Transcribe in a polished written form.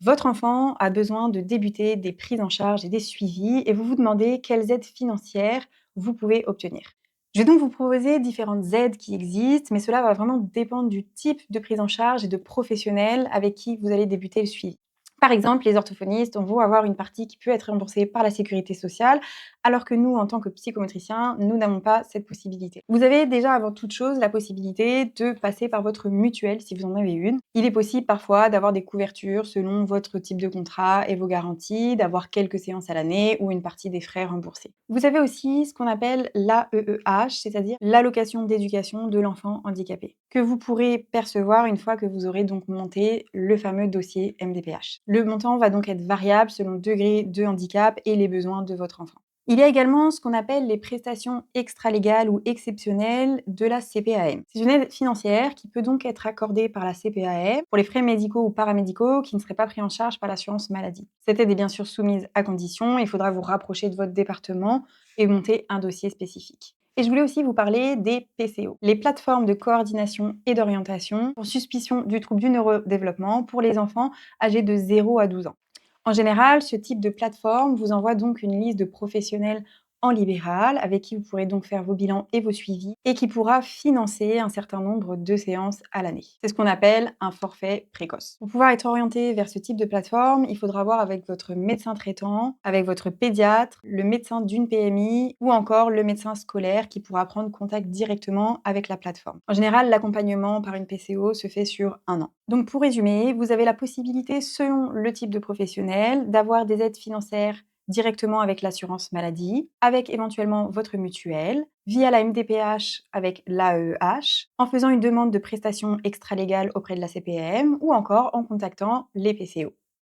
Votre enfant a besoin de débuter des prises en charge et des suivis et vous vous demandez quelles aides financières vous pouvez obtenir. Je vais donc vous proposer différentes aides qui existent, mais cela va vraiment dépendre du type de prise en charge et de professionnel avec qui vous allez débuter le suivi. Par exemple, les orthophonistes vont avoir une partie qui peut être remboursée par la sécurité sociale, alors que nous, en tant que psychomotriciens, nous n'avons pas cette possibilité. Vous avez déjà avant toute chose la possibilité de passer par votre mutuelle si vous en avez une. Il est possible parfois d'avoir des couvertures selon votre type de contrat et vos garanties, d'avoir quelques séances à l'année ou une partie des frais remboursés. Vous avez aussi ce qu'on appelle l'AEEH, c'est-à-dire l'allocation d'éducation de l'enfant handicapé, que vous pourrez percevoir une fois que vous aurez donc monté le fameux dossier MDPH. Le montant va donc être variable selon le degré de handicap et les besoins de votre enfant. Il y a également ce qu'on appelle les prestations extralégales ou exceptionnelles de la CPAM. C'est une aide financière qui peut donc être accordée par la CPAM pour les frais médicaux ou paramédicaux qui ne seraient pas pris en charge par l'assurance maladie. Cette aide est bien sûr soumise à condition, il faudra vous rapprocher de votre département et monter un dossier spécifique. Et je voulais aussi vous parler des PCO, les plateformes de coordination et d'orientation pour suspicion du trouble du neurodéveloppement pour les enfants âgés de 0 à 12 ans. En général, ce type de plateforme vous envoie donc une liste de professionnels en libéral avec qui vous pourrez donc faire vos bilans et vos suivis et qui pourra financer un certain nombre de séances à l'année. C'est ce qu'on appelle un forfait précoce. Pour pouvoir être orienté vers ce type de plateforme, il faudra voir avec votre médecin traitant, avec votre pédiatre, le médecin d'une PMI ou encore le médecin scolaire qui pourra prendre contact directement avec la plateforme. En général, l'accompagnement par une PCO se fait sur un an. Donc pour résumer, vous avez la possibilité, selon le type de professionnel, d'avoir des aides financières directement avec l'assurance maladie, avec éventuellement votre mutuelle, via la MDPH avec l'AEH, en faisant une demande de prestation extralégale auprès de la CPM ou encore en contactant les PCO.